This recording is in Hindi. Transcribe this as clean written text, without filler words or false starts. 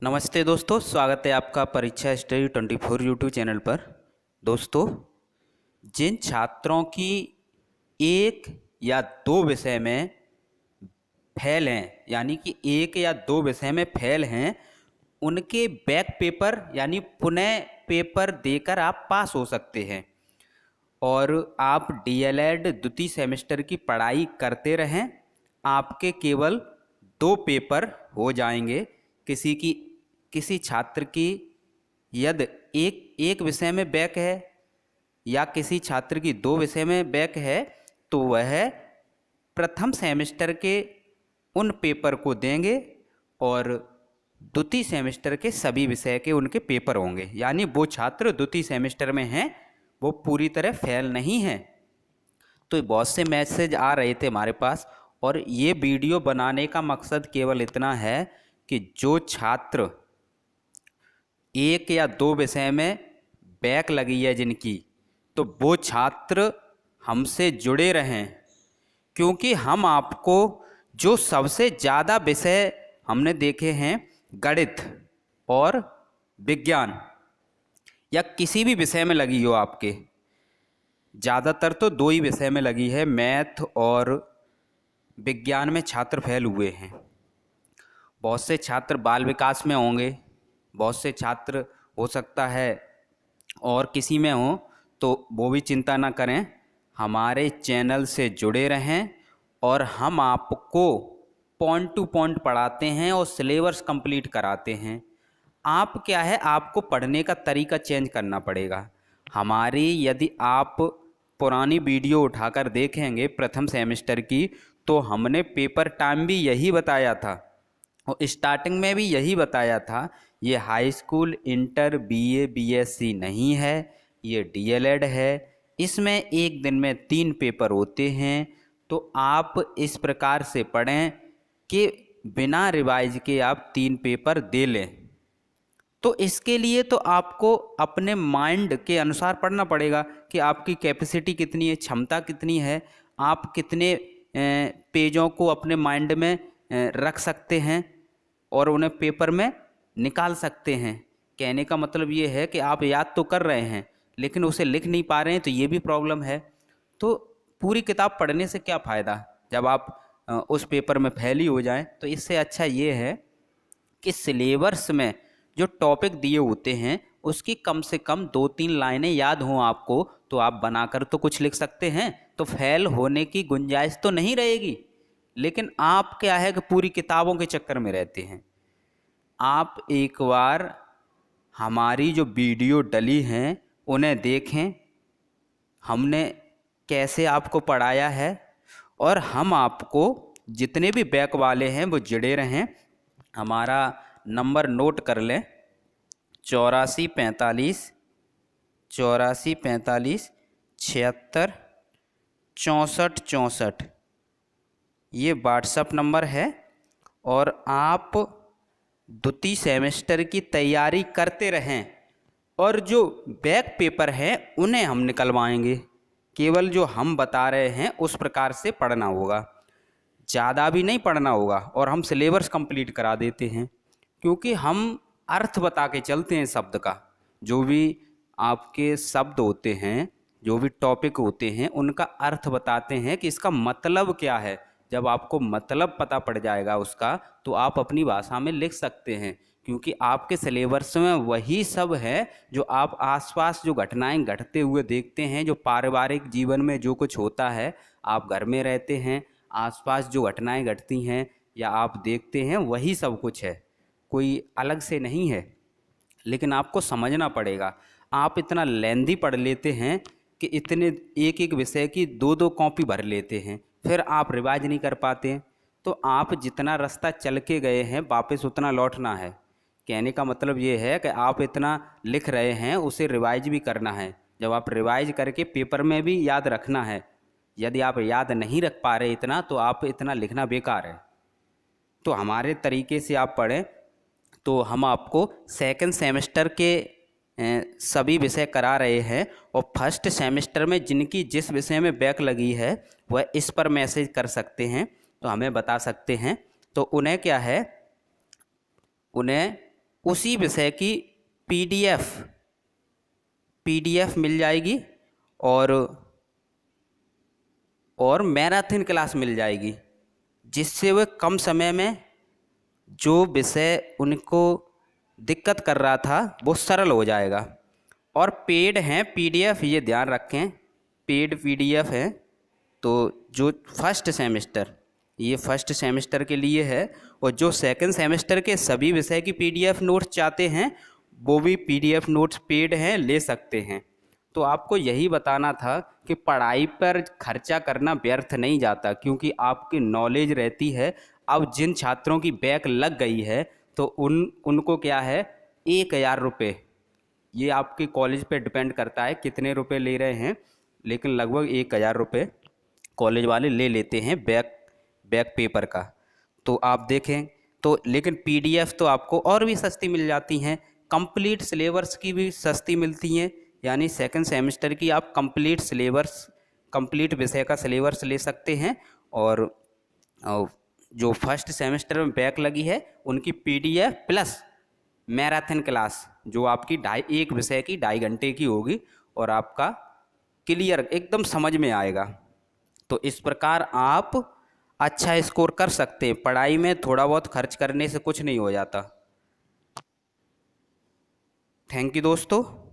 नमस्ते दोस्तों, स्वागत है आपका परीक्षा स्टडी 24 यूट्यूब चैनल पर। दोस्तों, जिन छात्रों की एक या दो विषय में फेल हैं, यानी कि एक या दो विषय में फेल हैं, उनके बैक पेपर यानी पुनः पेपर देकर आप पास हो सकते हैं और आप डीएलएड द्वितीय सेमेस्टर की पढ़ाई करते रहें। आपके केवल दो पेपर हो जाएंगे। किसी छात्र की यदि एक विषय में बैक है या किसी छात्र की दो विषय में बैक है तो वह प्रथम सेमेस्टर के उन पेपर को देंगे और द्वितीय सेमेस्टर के सभी विषय के उनके पेपर होंगे। यानी वो छात्र द्वितीय सेमेस्टर में हैं, वो पूरी तरह फेल नहीं हैं। तो बहुत से मैसेज आ रहे थे हमारे पास और ये वीडियो बनाने का मकसद केवल इतना है कि जो छात्र एक या दो विषय में बैक लगी है जिनकी, तो वो छात्र हमसे जुड़े रहें, क्योंकि हम आपको जो सबसे ज़्यादा विषय हमने देखे हैं गणित और विज्ञान या किसी भी विषय में लगी हो, आपके ज़्यादातर तो दो ही विषय में लगी है, मैथ और विज्ञान में छात्र फेल हुए हैं। बहुत से छात्र बाल विकास में होंगे, बहुत से छात्र हो सकता है और किसी में हो, तो वो भी चिंता ना करें, हमारे चैनल से जुड़े रहें और हम आपको पॉइंट टू पॉइंट पढ़ाते हैं और सिलेबस कंप्लीट कराते हैं। आप क्या है, आपको पढ़ने का तरीका चेंज करना पड़ेगा। हमारी यदि आप पुरानी वीडियो उठाकर देखेंगे प्रथम सेमेस्टर की, तो हमने पेपर टाइम भी यही बताया था और स्टार्टिंग में भी यही बताया था, ये high school inter BA BSc नहीं है, ये डीएलएड है। इसमें एक दिन में 3 पेपर होते हैं। तो आप इस प्रकार से पढ़ें कि बिना रिवाइज के आप 3 पेपर दे लें। तो इसके लिए तो आपको अपने माइंड के अनुसार पढ़ना पड़ेगा कि आपकी कैपेसिटी कितनी है, क्षमता कितनी है, आप कितने पेजों को अपने माइंड में रख सकते हैं और उन्हें पेपर में निकाल सकते हैं। कहने का मतलब ये है कि आप याद तो कर रहे हैं लेकिन उसे लिख नहीं पा रहे हैं, तो ये भी प्रॉब्लम है। तो पूरी किताब पढ़ने से क्या फ़ायदा जब आप उस पेपर में फेल ही हो जाएं। तो इससे अच्छा ये है कि सिलेबस में जो टॉपिक दिए होते हैं उसकी कम से कम 2-3 लाइनें याद हों आपको, तो आप बनाकर तो कुछ लिख सकते हैं, तो फेल होने की गुंजाइश तो नहीं रहेगी। लेकिन आप क्या है कि पूरी किताबों के चक्कर में रहते हैं। आप एक बार हमारी जो वीडियो डली हैं उन्हें देखें, हमने कैसे आपको पढ़ाया है, और हम आपको जितने भी बैक वाले हैं वो जुड़े रहें। हमारा नंबर नोट कर लें, 84 45 76 64 ये व्हाट्सएप नंबर है। और आप द्वितीय सेमेस्टर की तैयारी करते रहें और जो बैक पेपर हैं उन्हें हम निकलवाएंगे। केवल जो हम बता रहे हैं उस प्रकार से पढ़ना होगा, ज़्यादा भी नहीं पढ़ना होगा। और हम सिलेबस कंप्लीट करा देते हैं, क्योंकि हम अर्थ बता के चलते हैं शब्द का। जो भी आपके शब्द होते हैं, जो भी टॉपिक होते हैं, उनका अर्थ बताते हैं कि इसका मतलब क्या है। जब आपको मतलब पता पड़ जाएगा उसका, तो आप अपनी भाषा में लिख सकते हैं, क्योंकि आपके सिलेबस में वही सब है जो आप आसपास जो घटनाएं घटते हुए देखते हैं, जो पारिवारिक जीवन में जो कुछ होता है, आप घर में रहते हैं, आसपास जो घटनाएं घटती हैं या आप देखते हैं, वही सब कुछ है, कोई अलग से नहीं है। लेकिन आपको समझना पड़ेगा। आप इतना लेंदी पढ़ लेते हैं कि इतने एक एक विषय की 2-2 कॉपी भर लेते हैं, फिर आप रिवाइज नहीं कर पाते हैं। तो आप जितना रास्ता चल के गए हैं वापस उतना लौटना है। कहने का मतलब ये है कि आप इतना लिख रहे हैं, उसे रिवाइज भी करना है। जब आप रिवाइज करके पेपर में भी याद रखना है। यदि आप याद नहीं रख पा रहे इतना, तो आप इतना लिखना बेकार है। तो हमारे तरीके से आप पढ़ें। तो हम आपको सेकंड सेमेस्टर के सभी विषय करा रहे हैं, और फर्स्ट सेमेस्टर में जिनकी जिस विषय में बैक लगी है वह इस पर मैसेज कर सकते हैं, तो हमें बता सकते हैं। तो उन्हें क्या है, उन्हें उसी विषय की पीडीएफ मिल जाएगी और मैराथन क्लास मिल जाएगी, जिससे वे कम समय में जो विषय उनको दिक्कत कर रहा था वो सरल हो जाएगा। और पेड हैं पीडीएफ, ये ध्यान रखें, पेड पीडीएफ है। तो जो फर्स्ट सेमेस्टर, ये फर्स्ट सेमेस्टर के लिए है, और जो सेकंड सेमेस्टर के सभी विषय की पीडीएफ नोट्स चाहते हैं वो भी पीडीएफ नोट्स पेड हैं, ले सकते हैं। तो आपको यही बताना था कि पढ़ाई पर खर्चा करना व्यर्थ नहीं जाता, क्योंकि आपकी नॉलेज रहती है। अब जिन छात्रों की बैक लग गई है तो उनको क्या है, 1,000 रुपये, ये आपके कॉलेज पे डिपेंड करता है कितने रुपए ले रहे हैं, लेकिन लगभग 1,000 रुपये कॉलेज वाले ले लेते हैं बैक पेपर का। तो आप देखें तो, लेकिन पीडीएफ तो आपको और भी सस्ती मिल जाती हैं, कंप्लीट सिलेबस की भी सस्ती मिलती हैं। यानी सेकंड सेमेस्टर की आप कंप्लीट विषय का सिलेबस ले सकते हैं, और जो फर्स्ट सेमेस्टर में बैक लगी है उनकी पीडीएफ प्लस मैराथन क्लास, जो आपकी एक विषय की 2.5 घंटे की होगी, और आपका क्लियर एकदम समझ में आएगा। तो इस प्रकार आप अच्छा स्कोर कर सकते हैं। पढ़ाई में थोड़ा बहुत खर्च करने से कुछ नहीं हो जाता। थैंक यू दोस्तों।